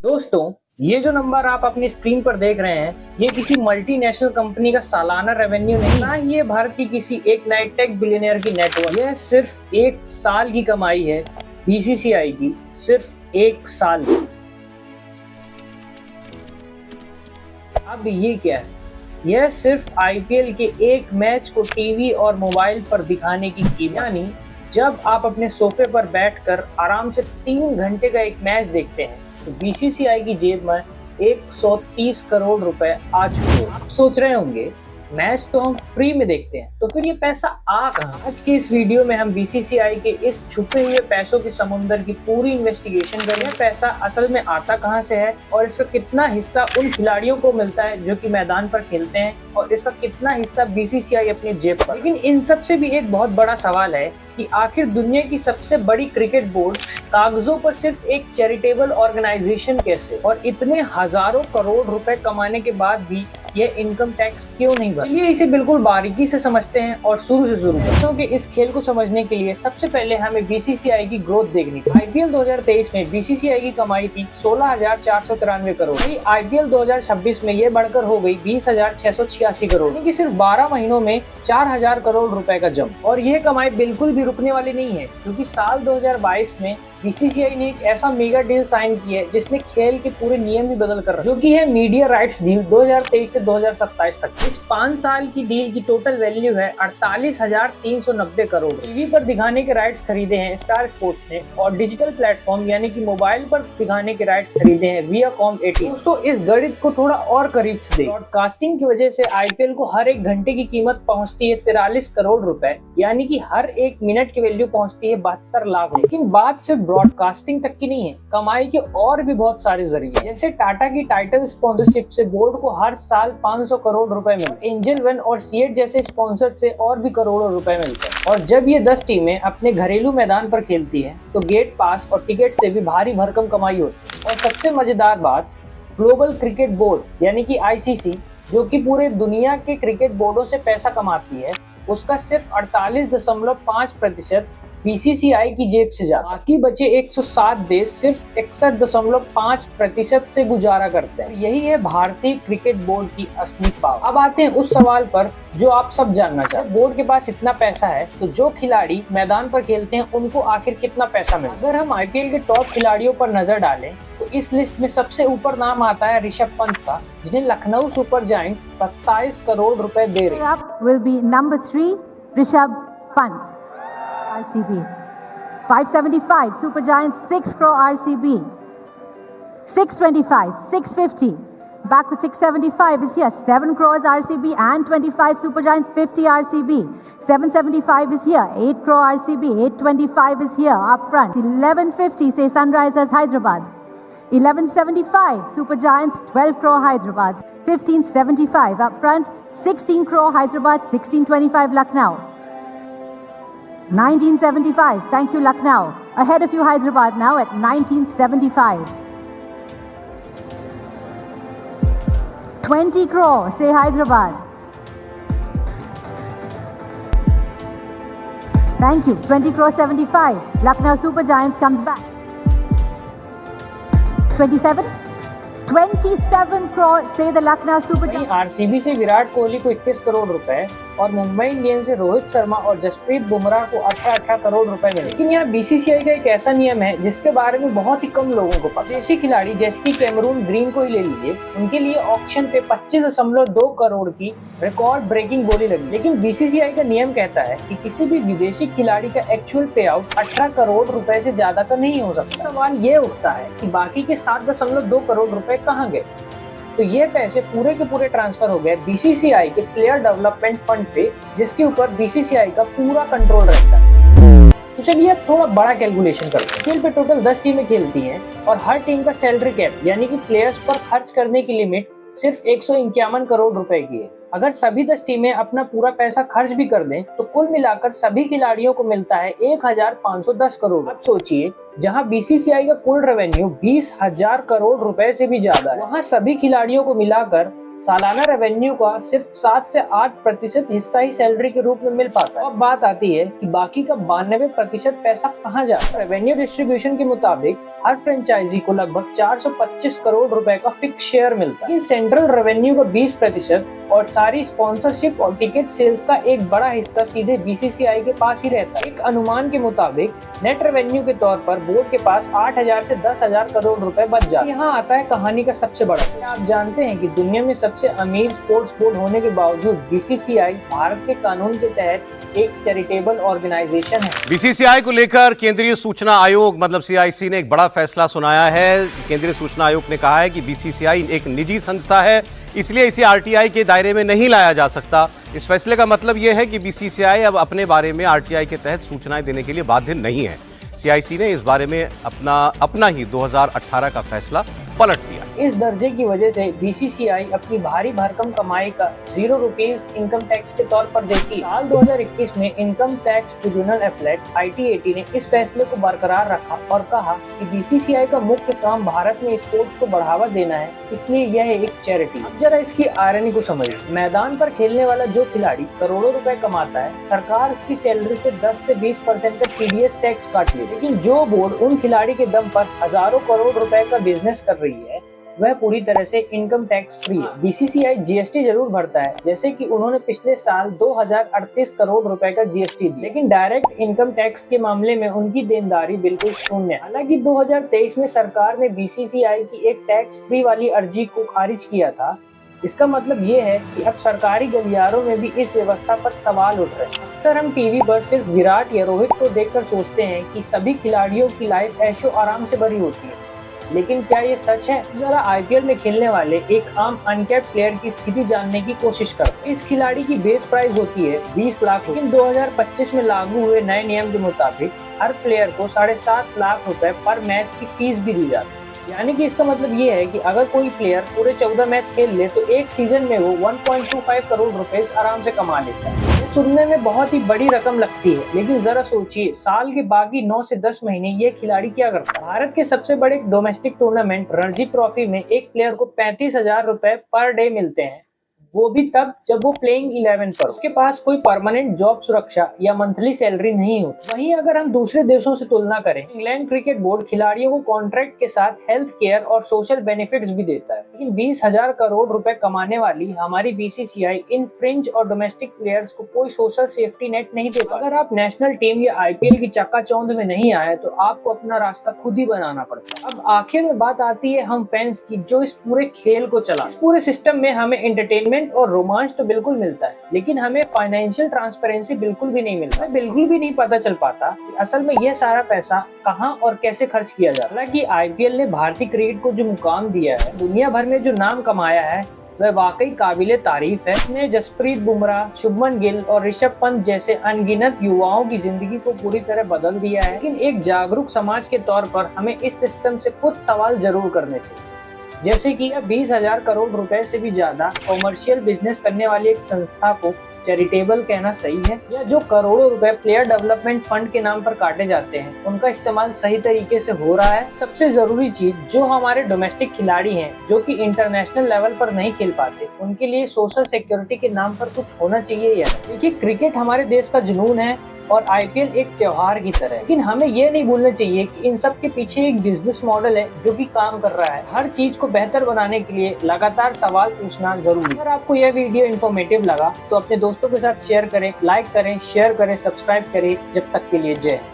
दोस्तों, ये जो नंबर आप अपनी स्क्रीन पर देख रहे हैं, ये किसी मल्टीनेशनल कंपनी का सालाना रेवेन्यू नहीं, ना ये भारत की किसी एक नए टेक बिलियनियर की नेटवर्क। यह सिर्फ एक साल की कमाई है बीसीसीआई की, सिर्फ एक साल की। अब ये क्या है? यह सिर्फ आईपीएल के एक मैच को टीवी और मोबाइल पर दिखाने की कीमत। यानी जब आप अपने सोफे पर बैठकर आराम से 3 घंटे का एक मैच देखते हैं तो बीसीसीआई की जेब में 130 करोड़ रुपए आ चुके हैं। आप सोच रहे होंगे मैच तो हम फ्री में देखते हैं, तो फिर ये पैसा आ कहां? आज के इस वीडियो में हम बीसीसीआई के इस छुपे हुए पैसों की समुंदर की पूरी इन्वेस्टिगेशन करेंगे। पैसा असल में आता कहां से है और इसका कितना हिस्सा उन खिलाड़ियों को मिलता है जो कि मैदान पर खेलते हैं, और इसका कितना हिस्सा बीसीसीआई अपनी जेब पर। लेकिन इन सब से भी एक बहुत बड़ा सवाल है कि आखिर दुनिया की सबसे बड़ी क्रिकेट बोर्ड कागजों पर सिर्फ एक चैरिटेबल ऑर्गेनाइजेशन कैसे, और इतने हजारों करोड़ रुपए कमाने के बाद भी यह इनकम टैक्स क्यों नहीं भरती? चलिए इसे बिल्कुल बारीकी से समझते हैं और शुरू से शुरू करते हैं। कि इस खेल को समझने के लिए सबसे पहले हमें बीसीसीआई की ग्रोथ देखनी थी। आईपीएल 2023 में बीसीसीआई की कमाई थी 16,493 करोड़। आईपीएल 2026 में यह बढ़कर हो गई 20,686 करोड़, यानी कि सिर्फ 12 महीनों में 4,000 करोड़ रुपए का जंप। और यह कमाई बिल्कुल भी रुकने वाली नहीं है, क्योंकि साल 2022 में बीसीसीआई ने एक ऐसा मेगा डील साइन की है जिसने खेल के पूरे नियम ही बदल कर, जो कि है मीडिया राइट्स डील 2023 से 2027 तक। इस 5 साल की डील की टोटल वैल्यू है 48,390 करोड़। टीवी पर दिखाने के राइट्स खरीदे हैं स्टार स्पोर्ट्स ने, और डिजिटल प्लेटफॉर्म यानी कि मोबाइल पर दिखाने के राइट्स खरीदे हैं वियाकॉम 18। दोस्तों, इस गणित को थोड़ा और करीब से देखें। ब्रॉडकास्टिंग की वजह से आईपीएल को हर एक घंटे की कीमत पहुंचती है 43 करोड़ रुपए, यानी कि हर एक मिनट की वैल्यू पहुंचती है 72 लाख। लेकिन बात सिर्फ ब्रॉडकास्टिंग तक की नहीं है, कमाई के और भी बहुत सारे जरिए, जैसे टाटा की टाइटल स्पॉन्सरशिप से बोर्ड को हर साल 500 करोड़ रुपए मिलते हैं। एंजल वन और सीएट जैसे स्पॉन्सर से और भी करोड़ों रुपए मिलते हैं। और जब ये 10 टीमें अपने घरेलू मैदान पर खेलती हैं, तो गेट पास और टिकट से भी भारी भरकम कमाई होती है। और सबसे मजेदार बात, ग्लोबल क्रिकेट बोर्ड यानी कि आईसीसी, जो कि पूरे दुनिया के क्रिकेट बोर्डों से पैसा कमाती है, उसका सिर्फ 48.5% बीसीसीआई की जेब से जाता है। बाकी बचे 107 देश सिर्फ 61.5% से गुजारा करते हैं। यही है भारतीय क्रिकेट बोर्ड की असली पावर। अब आते हैं उस सवाल पर जो आप सब जानना चाहते हैं। बोर्ड के पास इतना पैसा है तो जो खिलाड़ी मैदान पर खेलते हैं उनको आखिर कितना पैसा मिलता है? अगर हम आईपीएल के टॉप खिलाड़ियों पर नजर डालें तो इस लिस्ट में सबसे ऊपर नाम आता है ऋषभ पंत का, जिन्हें लखनऊ सुपर जायंट्स 27 करोड़ रुपए दे रही है। Will be number 3, Rishabh Pant, RCB. 575, Super Giants 6 crore RCB. 625, 650. Back with 675 is here, 7 crores RCB and 25 Super Giants 50 RCB. 775 is here, 8 crore RCB, 825 is here up front. 1150 say Sunrisers Hyderabad. 1175 Super Giants 12 crore Hyderabad. 1575 up front, 16 crore Hyderabad, 1625 Lucknow. 1975, thank you Lucknow. Ahead of you Hyderabad now at 1975. 20 crore, say Hyderabad. Thank you, 20 crore 75. Lucknow Super Giants comes back. 27 crore, say the Lucknow Super Giants. RCB से विराट कोहली को 21 करोड़ रुपए और Mumbai Indians से रोहित शर्मा और जसप्रीत बुमराह को 18 करोड़ रुपए मिले। लेकिन यहाँ बीसीसीआई का एक ऐसा नियम है जिसके बारे में बहुत ही कम लोगों को पता। देशी खिलाड़ी जैसे कि कैमरून ग्रीन को ही ले लीजिए, उनके लिए ऑक्शन पे 25.2 करोड़ की रिकॉर्ड ब्रेकिंग बोली लगी। लेकिन बीसीसीआई का नियम कहता है कि किसी भी विदेशी खिलाड़ी का एक्चुअल पे आउट 18 करोड़ रुपए से ज्यादा का नहीं हो सकता। सवाल ये उठता है कि बाकी के 7.2 करोड़ रुपए कहाँ गए? तो ये पैसे पूरे के पूरे ट्रांसफर हो गए बीसीसीआई के प्लेयर डेवलपमेंट फंड पे, जिसके ऊपर बीसीसीआई का पूरा कंट्रोल रहता है। तो चलिए अब थोड़ा बड़ा कैलकुलेशन करते हैं। खेल पे टोटल 10 टीमें खेलती हैं और हर टीम का सैलरी कैप यानी कि प्लेयर्स पर खर्च करने की लिमिट सिर्फ 151 करोड़ रुपए की है। अगर सभी 10 टीमें अपना पूरा पैसा खर्च भी कर दें तो कुल मिलाकर सभी खिलाड़ियों को मिलता है 1,510 करोड़। अब सोचिए, जहां बीसीसीआई का कुल रेवेन्यू 20,000 करोड़ रुपए से भी ज्यादा है, वहां सभी खिलाड़ियों को मिलाकर सालाना रेवेन्यू का सिर्फ 7 से 8% हिस्सा ही सैलरी के रूप में मिल पाता है। अब बात आती है कि बाकी का 92% पैसा कहाँ जाता है। रेवेन्यू डिस्ट्रीब्यूशन के मुताबिक हर फ्रेंचाइजी को लगभग 425 करोड़ रुपए का फिक्स शेयर मिलता है। सेंट्रल रेवेन्यू का 20% और सारी स्पॉन्सरशिप और टिकट सेल्स का एक बड़ा हिस्सा सीधे बीसीसीआई के पास ही रहता है। एक अनुमान के मुताबिक नेट रेवेन्यू के तौर पर बोर्ड के पास 8,000 से 10,000 करोड़ रुपए बच जाते हैं। यहाँ आता है कहानी का सबसे बड़ा। आप जानते हैं कि दुनिया में सबसे अमीर स्पोर्ट्स बोर्ड होने के बावजूद बीसीसीआई भारत के कानून के तहत एक चैरिटेबल ऑर्गेनाइजेशन है। बीसीसीआई को लेकर केंद्रीय सूचना आयोग मतलब सीआईसी ने एक बड़ा फैसला सुनाया है। केंद्रीय सूचना आयोग ने कहा है कि बीसीसीआई एक निजी संस्था है, इसलिए इसे आरटीआई के दायरे में नहीं लाया जा सकता। इस फैसले का मतलब यह है कि बीसीसीआई अब अपने बारे में आरटीआई के तहत सूचनाएं देने के लिए बाध्य नहीं है। सीआईसी ने इस बारे में अपना ही 2018 का फैसला पलट दिया। इस दर्जे की वजह से बीसीसीआई अपनी भारी भरकम कमाई का ₹0 इनकम टैक्स के तौर पर देती है। साल 2021 में income tax tribunal appellate ITAT ने इस फैसले को बरकरार रखा और कहा कि बीसीसीआई का मुख्य काम भारत में स्पोर्ट्स को बढ़ावा देना है, इसलिए यह एक चैरिटी। अब जरा इसकी आयरनी को समझिए। मैदान पर खेलने वाला जो खिलाड़ी करोड़ों रुपए कमाता है, सरकार उसकी सैलरी से 10 से 20% का TDS टैक्स काट ले। लेकिन जो बोर्ड उन खिलाड़ी के दम पर हजारों करोड़ रुपए का बिजनेस कर रही है, वह पूरी तरह से इनकम टैक्स फ्री है। बीसीसीआई जीएसटी जरूर भरता है, जैसे कि उन्होंने पिछले साल 2038 करोड़ रुपए का जीएसटी दिया, लेकिन डायरेक्ट इनकम टैक्स के मामले में उनकी देनदारी बिल्कुल शून्य है। हालांकि 2023 में सरकार ने बीसीसीआई की एक टैक्स फ्री वाली अर्जी को खारिज किया था। इसका मतलब ये है कि अब सरकारी गलियारों में भी इस व्यवस्था पर सवाल उठ रहे हैं। अक्सर हम टीवी पर सिर्फ विराट या रोहित को देखकर सोचते हैं कि सभी खिलाड़ियों की लाइफ ऐशो आराम से भरी होती है, लेकिन क्या ये सच है? जरा आईपीएल में खेलने वाले एक आम अनकैप्ड प्लेयर की स्थिति जानने की कोशिश करो। इस खिलाड़ी की बेस प्राइस होती है 20 लाख, लेकिन 2025 में लागू हुए नए नियम के मुताबिक हर प्लेयर को 7.5 लाख रुपए पर मैच की फीस भी दी जाती है। यानी कि इसका मतलब ये है कि अगर कोई प्लेयर पूरे 14 मैच खेल ले तो एक सीजन में वो 1.25 करोड़ रुपए आराम से कमा लेता है। सुनने में बहुत ही बड़ी रकम लगती है, लेकिन जरा सोचिए साल के बाकी 9 से 10 महीने ये खिलाड़ी क्या करता है। भारत के सबसे बड़े डोमेस्टिक टूर्नामेंट रणजी ट्रॉफी में एक प्लेयर को 35,000 रुपए पर डे मिलते हैं, वो भी तब जब वो प्लेइंग 11 पर। उसके पास कोई परमानेंट जॉब सुरक्षा या मंथली सैलरी नहीं होती। वहीं अगर हम दूसरे देशों से तुलना करें, इंग्लैंड क्रिकेट बोर्ड खिलाड़ियों को कॉन्ट्रैक्ट के साथ हेल्थ केयर और सोशल बेनिफिट्स भी देता है, लेकिन 20,000 करोड़ रुपए कमाने वाली हमारी बीसीसीआई इन फ्रिंज और डोमेस्टिक प्लेयर्स को कोई सोशल सेफ्टी नेट नहीं देता। अगर आप नेशनल टीम या आईपीएल की चकाचौंध में नहीं आए तो आपको अपना रास्ता खुद ही बनाना पड़ता है। अब आखिर में बात आती है हम फैंस की, जो इस पूरे खेल को चला। इस पूरे सिस्टम में हमें एंटरटेनमेंट और रोमांच तो बिल्कुल मिलता है, लेकिन हमें फाइनेंशियल ट्रांसपेरेंसी बिल्कुल भी नहीं मिलता। बिल्कुल भी नहीं पता चल पाता कि असल में यह सारा पैसा कहां और कैसे खर्च किया जाता है। हालांकि आईपीएल ने भारतीय क्रिकेट को जो मुकाम दिया है, दुनिया भर में जो नाम कमाया है, वह वाकई काबिले तारीफ है। इसने जसप्रीत बुमराह, शुभमन गिल और ऋषभ पंत जैसे अनगिनत युवाओं की जिंदगी को पूरी तरह बदल दिया है। लेकिन एक जागरूक समाज के तौर पर हमें इस सिस्टम से कुछ सवाल जरूर करने चाहिए, जैसे कि 20,000 करोड़ रुपए से भी ज्यादा कॉमर्शियल बिजनेस करने वाली एक संस्था को चैरिटेबल कहना सही है, या जो करोड़ों रुपए प्लेयर डेवलपमेंट फंड के नाम पर काटे जाते हैं उनका इस्तेमाल सही तरीके से हो रहा है। सबसे जरूरी चीज, जो हमारे डोमेस्टिक खिलाड़ी हैं जो कि इंटरनेशनल लेवल पर नहीं खेल पाते, उनके लिए सोशल सिक्योरिटी के नाम पर कुछ होना चाहिए या नहीं। देखिए, क्रिकेट हमारे देश का जुनून है और आईपीएल एक त्योहार की तरह है, लेकिन हमें ये नहीं भूलना चाहिए कि इन सब के पीछे एक बिजनेस मॉडल है जो भी काम कर रहा है। हर चीज को बेहतर बनाने के लिए लगातार सवाल पूछना जरूरी है। अगर आपको यह वीडियो इन्फॉर्मेटिव लगा तो अपने दोस्तों के साथ शेयर करें, लाइक करें, शेयर करें, सब्सक्राइब करें। जब तक के लिए जय हिंद।